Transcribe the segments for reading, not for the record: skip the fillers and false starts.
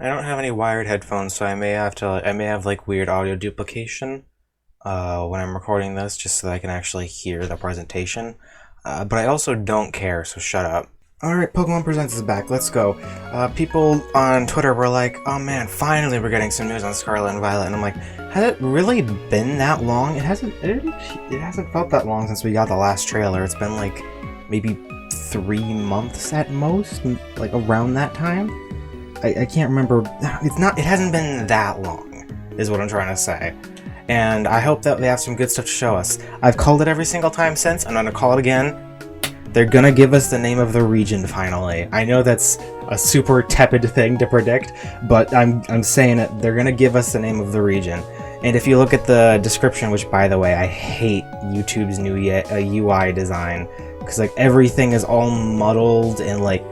I don't have any wired headphones, so I may have like weird audio duplication when I'm recording this, just so that I can actually hear the presentation. But I also don't care, so shut up. Alright, Pokemon Presents is back, let's go. People on Twitter were like, oh man, finally we're getting some news on Scarlet and Violet, and I'm like, has it really been that long? It hasn't felt that long since we got the last trailer. It's been like, maybe 3 months at most, like around that time? I can't remember. It hasn't been that long, is what I'm trying to say. And I hope that they have some good stuff to show us. I've called it every single time since, I'm gonna call it again. They're gonna give us the name of the region finally. I know that's a super tepid thing to predict, but I'm saying it. They're gonna give us the name of the region. And if you look at the description, which by the way, I hate YouTube's new UI design, because like everything is all muddled and like,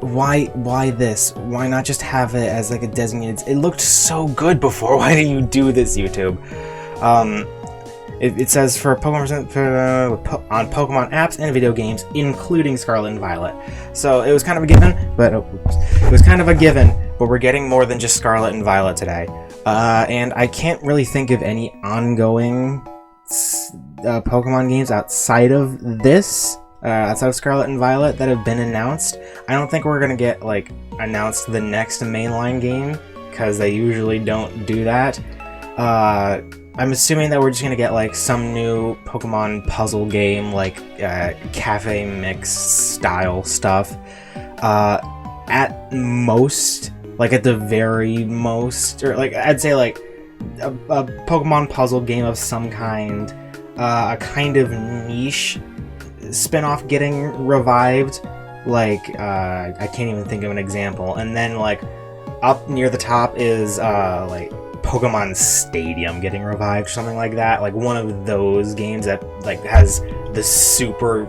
why this? Why not just have it as like a designated? It looked so good before. Why did you do this, YouTube? It says for Pokemon on Pokemon apps and video games, including Scarlet and Violet. So it was kind of a given, but we're getting more than just Scarlet and Violet today. And I can't really think of any ongoing Pokemon games outside of this. Outside of Scarlet and Violet that have been announced. I don't think we're gonna get like announced the next mainline game, because they usually don't do that. I'm assuming that we're just gonna get like some new Pokemon puzzle game, like cafe mix style stuff. At most, like at the very most, or like I'd say like a Pokemon puzzle game of some kind, a kind of niche spin-off getting revived, like I can't even think of an example. And then like up near the top is like Pokemon Stadium getting revived, something like that, like one of those games that like has the super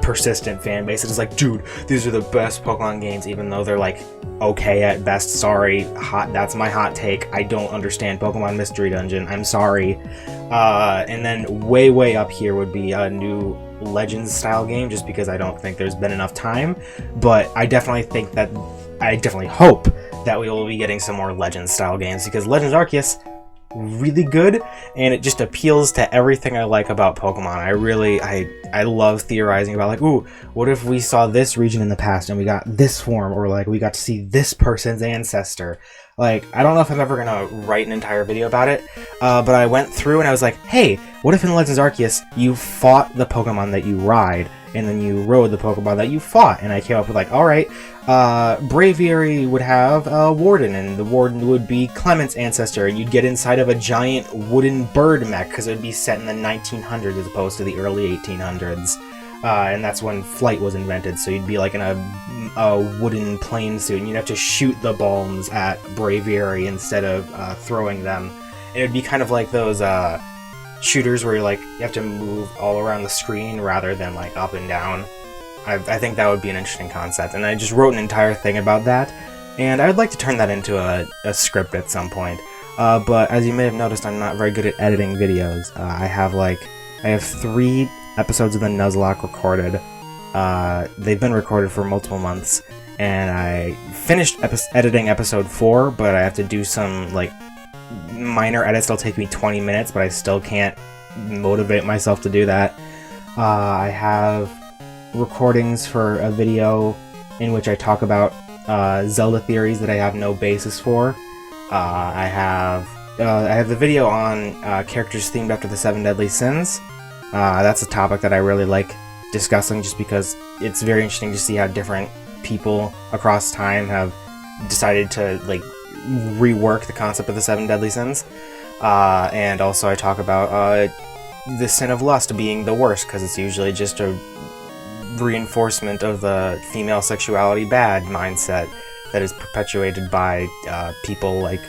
persistent fan base. It's like, dude, these are the best Pokemon games, even though they're like okay at best. Sorry, that's my hot take. I don't understand Pokemon Mystery Dungeon, I'm sorry. And then way up here would be a new Legends style game, just because I don't think there's been enough time. But I definitely hope that we will be getting some more Legends style games, because Legends Arceus, really good, and it just appeals to everything I like about Pokemon. I love theorizing about like, ooh, what if we saw this region in the past and we got this form, or like we got to see this person's ancestor. Like, I don't know if I'm ever gonna write an entire video about it, but I went through and I was like, hey, what if in Legends Arceus you fought the Pokemon that you ride, and then you rode the Pokemon that you fought? And I came up with like, alright, Braviary would have Warden, and the Warden would be Clement's ancestor, and you'd get inside of a giant wooden bird mech, because it would be set in the 1900s as opposed to the early 1800s. And that's when flight was invented, so you'd be like in a wooden plane suit, and you'd have to shoot the bombs at Braviary instead of throwing them. And it would be kind of like those shooters where you have to move all around the screen rather than like up and down. I think that would be an interesting concept, and I just wrote an entire thing about that, and I would like to turn that into a script at some point. But as you may have noticed, I'm not very good at editing videos. I have 3 episodes of the Nuzlocke recorded. They've been recorded for multiple months, and I finished editing episode 4, but I have to do some like minor edits. It'll take me 20 minutes, but I still can't motivate myself to do that. I have recordings for a video in which I talk about Zelda theories that I have no basis for. I have the video on characters themed after the 7 deadly sins. That's a topic that I really like discussing, just because it's very interesting to see how different people across time have decided to like rework the concept of the 7 deadly sins. And also I talk about the sin of lust being the worst, because it's usually just a reinforcement of the female sexuality bad mindset that is perpetuated by people like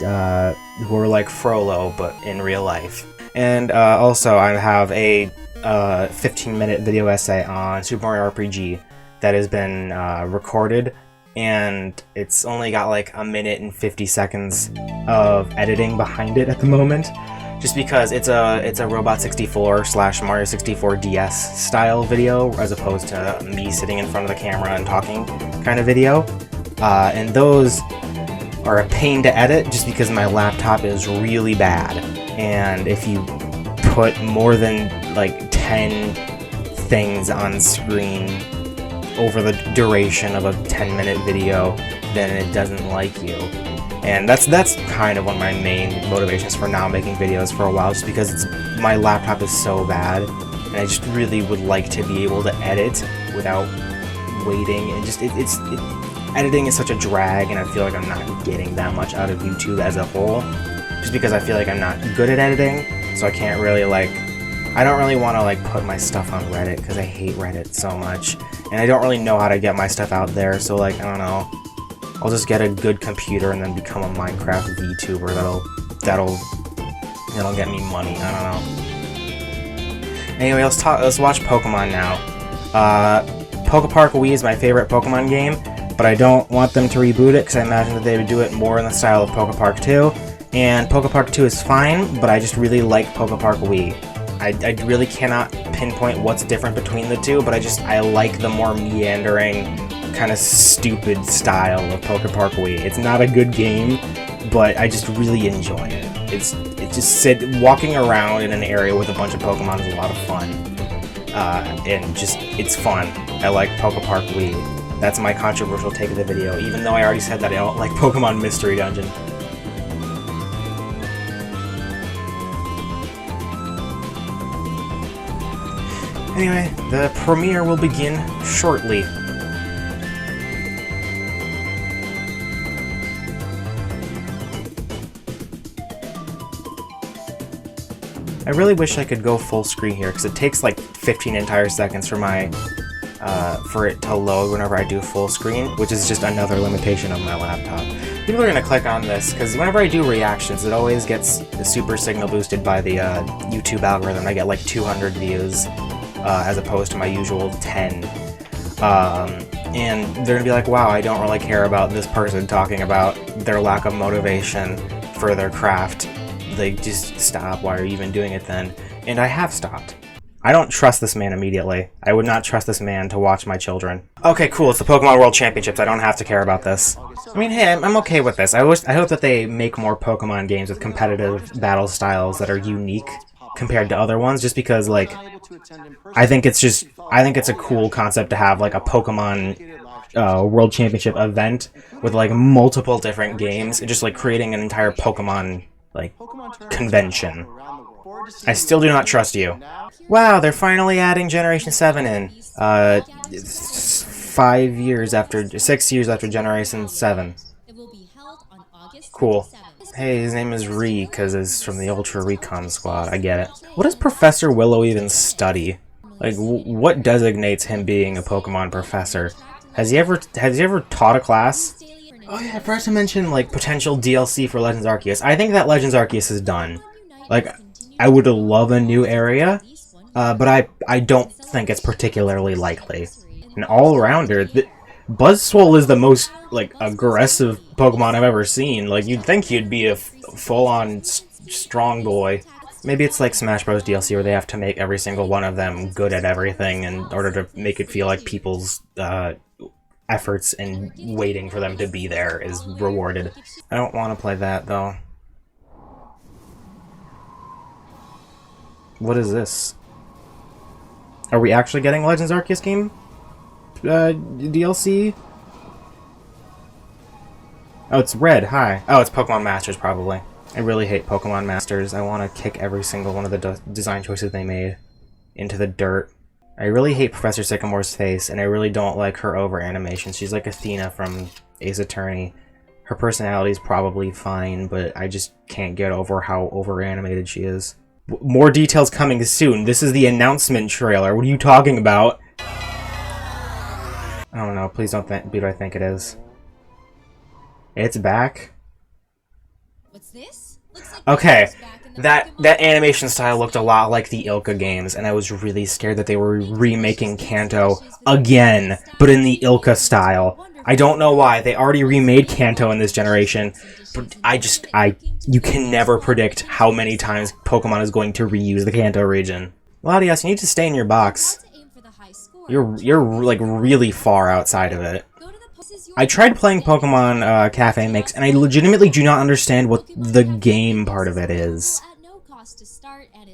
who are like Frollo, but in real life. And also I have a 15-minute video essay on Super Mario RPG that has been recorded, and it's only got like 1 minute and 50 seconds of editing behind it at the moment, just because it's a Robot 64 / Mario 64 DS style video, as opposed to me sitting in front of the camera and talking kind of video. And those are a pain to edit just because my laptop is really bad. And if you put more than like 10 things on screen over the duration of a 10-minute video, then it doesn't like you. And that's kind of one of my main motivations for now making videos for a while, just because my laptop is so bad, and I just really would like to be able to edit without waiting. And just editing is such a drag, and I feel like I'm not getting that much out of YouTube as a whole, just because I feel like I'm not good at editing, so I can't really I don't really want to put my stuff on Reddit because I hate Reddit so much, and I don't really know how to get my stuff out there. So I don't know. I'll just get a good computer and then become a Minecraft VTuber. That'll get me money. I don't know. Anyway, let's watch Pokemon now. Pokepark Wii is my favorite Pokemon game, but I don't want them to reboot it because I imagine that they would do it more in the style of Pokepark 2. And Pokepark 2 is fine, but I just really like Pokepark Wii. I really cannot pinpoint what's different between the two, but I like the more meandering, kind of stupid style of Pokepark Wii. It's not a good game, but I just really enjoy it. It's just walking around in an area with a bunch of Pokemon is a lot of fun, and it's fun. I like Pokepark Wii. That's my controversial take of the video, even though I already said that I don't like Pokemon Mystery Dungeon. Anyway, the premiere will begin shortly. I really wish I could go full screen here, because it takes like 15 entire seconds for for it to load whenever I do full screen, which is just another limitation of my laptop. People are going to click on this, because whenever I do reactions, it always gets the super signal boosted by the YouTube algorithm. I get like 200 views. As opposed to my usual 10. And they're gonna be like, wow, I don't really care about this person talking about their lack of motivation for their craft. They just stop. Why are you even doing it then? And I have stopped. I don't trust this man immediately. I would not trust this man to watch my children. Okay, cool, it's the Pokemon World Championships. I don't have to care about this. I mean, hey, I'm okay with this. I hope that they make more Pokemon games with competitive battle styles that are unique compared to other ones, just because, I think it's a cool concept to have, a Pokemon World Championship event with, multiple different games, and just, creating an entire Pokemon, convention. I still do not trust you. Wow, they're finally adding Generation 7 in. 6 years after Generation 7. Cool. Hey, his name is Ree, because it's from the Ultra Recon Squad. I get it. What does Professor Willow even study? What designates him being a Pokemon professor? Has he ever taught a class? Oh yeah, I forgot to mention, potential DLC for Legends Arceus. I think that Legends Arceus is done. I would love a new area, but I don't think it's particularly likely. An all-rounder... Buzzswole is the most, aggressive Pokemon I've ever seen. You'd think he'd be a full-on strong boy. Maybe it's like Smash Bros. DLC where they have to make every single one of them good at everything in order to make it feel like people's efforts and waiting for them to be there is rewarded. I don't want to play that, though. What is this? Are we actually getting Legends Arceus game? DLC? Oh, it's red. Hi. Oh, it's Pokemon Masters, probably. I really hate Pokemon Masters. I want to kick every single one of the design choices they made into the dirt. I really hate Professor Sycamore's face, and I really don't like her over-animation. She's like Athena from Ace Attorney. Her personality is probably fine, but I just can't get over how over-animated she is. More details coming soon. This is the announcement trailer. What are you talking about? I don't know, please don't be what I think it is. It's back? What's this? Okay, that animation style looked a lot like the Ilka games, and I was really scared that they were remaking Kanto again, but in the Ilka style. I don't know why. They already remade Kanto in this generation, but you can never predict how many times Pokemon is going to reuse the Kanto region. Latias, you need to stay in your box. You're really far outside of it. I tried playing Pokemon Cafe Mix, and I legitimately do not understand what the game part of it is.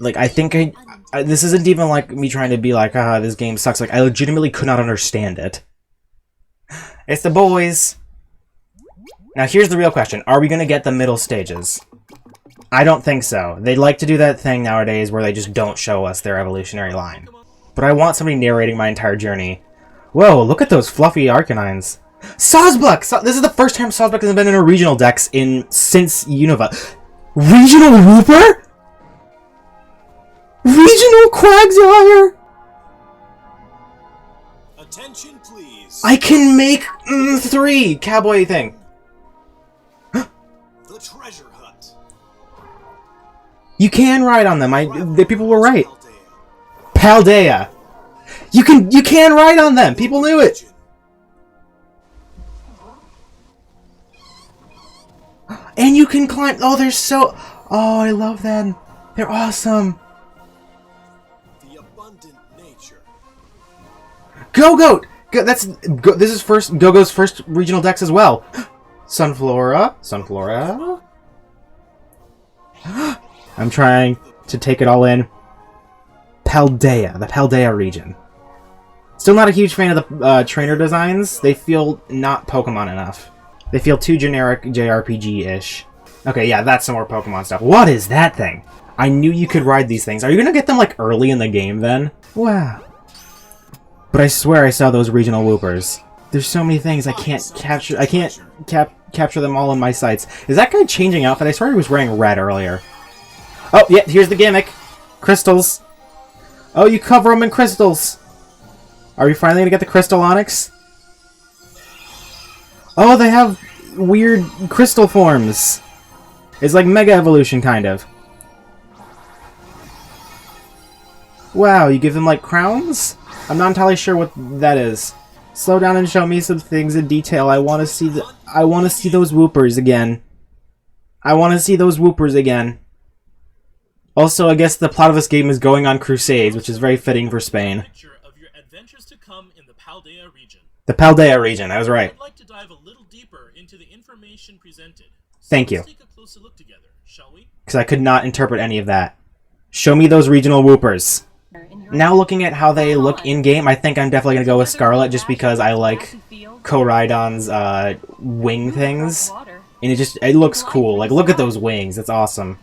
Like, I think this isn't even like me trying to be like, this game sucks. Like, I legitimately could not understand it. It's the boys! Now, here's the real question. Are we gonna get the middle stages? I don't think so. They like to do that thing nowadays where they just don't show us their evolutionary line. But I want somebody narrating my entire journey. Whoa, look at those fluffy Arcanines. Sawsbuck! This is the first time Sawsbuck has been in a regional dex since Unova. Regional Wooper? Regional Quagsire? Attention, please. I can make 3 cowboy thing. The treasure hunt. You can ride on them. The people were right. Paldea. You can ride on them. People knew it. And you can climb. Oh, they're so. Oh, I love them. They're awesome. The abundant nature. Go-Goat. This is Go-Go's first regional dex as well. Sunflora. I'm trying to take it all in. Paldea, the Paldea region. Still not a huge fan of the trainer designs. They feel not Pokemon enough. They feel too generic JRPG-ish. Okay, yeah, that's some more Pokemon stuff. What is that thing? I knew you could ride these things. Are you gonna get them, like, early in the game, then? Wow. But I swear I saw those regional Woopers. There's so many things I can't capture. I can't capture them all in my sights. Is that guy changing outfit? I swear he was wearing red earlier. Oh, yeah, here's the gimmick. Crystals. Oh, you cover them in crystals. Are we finally gonna get the Crystal Onyx? Oh, they have weird crystal forms. It's like Mega Evolution, kind of. Wow, you give them, like, crowns? I'm not entirely sure what that is. Slow down and show me some things in detail. I want to see those Woopers again. Also, I guess the plot of this game is going on crusades, which is very fitting for Spain. Of your adventures to come in the Paldea region. The Paldea region, I was right. I'd like to dive a little deeper into the information presented. Thank you. Let's take a closer look together, shall we? Because I could not interpret any of that. Show me those regional Woopers. Now looking at how they look in-game, I think I'm definitely going to go with Scarlet just because I like Koraidon's wing things. And it looks cool. Like, look at those wings. It's awesome.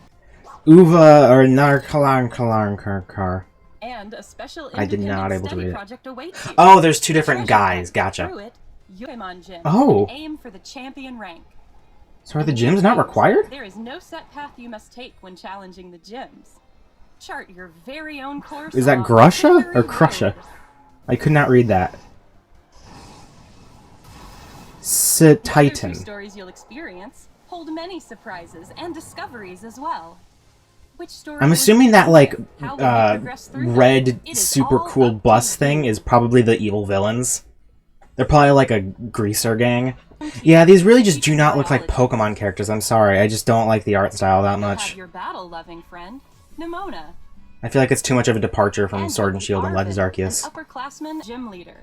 Uva or Narkalarnkar. And a special I did not able to read it. project awaits you. Oh, there's 2 different guys. Gotcha. Through it, Pokemon Gym. Oh. Aim for the champion rank. So are the gyms not required? There is no set path you must take when challenging the gyms. Chart your very own course. Is that along Grusha victory or Crusha? road. I could not read that. The other 2 Titan. stories you'll experience hold many surprises and discoveries as well. Which story I'm would assuming you that, like, pick? How will you progress through them? red It is super all cool up to bus you. thing is probably the evil villains. They're probably like a greaser gang. Yeah, these really just do not look like Pokemon characters. I'm sorry, I just don't like the art style that You'll much. have your battle-loving friend, Nimona. I feel like it's too much of a departure from And Sword and Shield and Arvid, Legends Arceus. an upperclassman gym leader.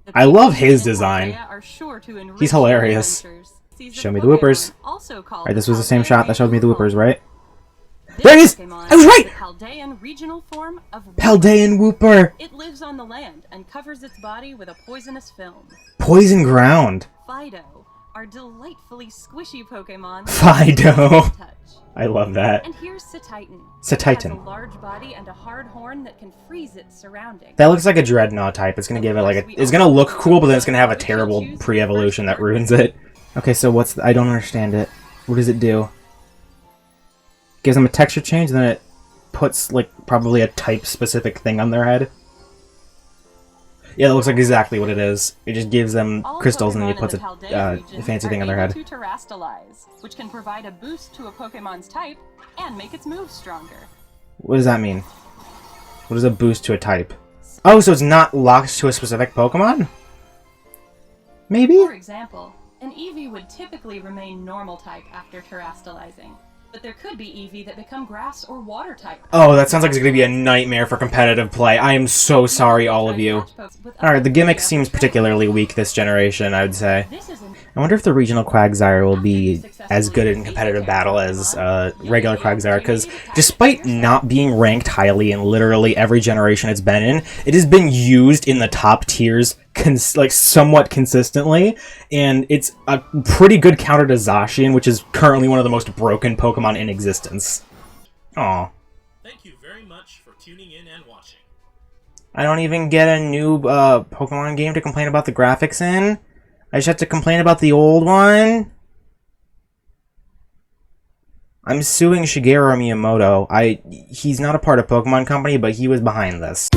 The I love people his in design. Paldea are sure to enrich He's your hilarious. adventures. Season Show me the Pokemon, Woopers. also called Alright, this was the same Paldea shot that showed me the Regional Woopers, right? Form. There it is! This Pokemon I was right! is the Paldean regional form of Wooper. Paldean Wooper! It lives on the land and covers its body with a poisonous film. Poison Ground. Fido are delightfully squishy Pokemon. Fido. Touch. I love that. And here's Satitan. Satitan. It has a large body and a hard horn that can freeze its surroundings. That looks like a Dreadnought type. It's gonna give it like a... It's gonna look cool, but then it's gonna have a terrible pre-evolution that ruins it. Okay, so what's... I don't understand it. What does it do? Gives them a texture change, and then it puts, like, probably a type-specific thing on their head. Yeah, that looks like exactly what it is. It just gives them All crystals, and then it Pokemon puts in the a Paldea region fancy are thing on their able head. to terastalize, which can provide a boost to a Pokemon's type and make its moves stronger. What does that mean? What is a boost to a type? Oh, so it's not locked to a specific Pokemon? Maybe? For example, an Eevee would typically remain normal type after terastalizing. But there could be Eevee that become grass or water type. Oh, that sounds like it's going to be a nightmare for competitive play. I am so sorry, all of you. Alright, the gimmick seems particularly weak this generation, I would say. I wonder if the regional Quagsire will be as good in competitive battle as regular Quagsire, because despite not being ranked highly in literally every generation it's been in, it has been used in the top tiers somewhat consistently, and it's a pretty good counter to Zacian, which is currently one of the most broken Pokemon in existence. Aw. Thank you very much for tuning in and watching. I don't even get a new Pokemon game to complain about the graphics in? I just have to complain about the old one? I'm suing Shigeru Miyamoto. He's not a part of Pokemon Company, but he was behind this.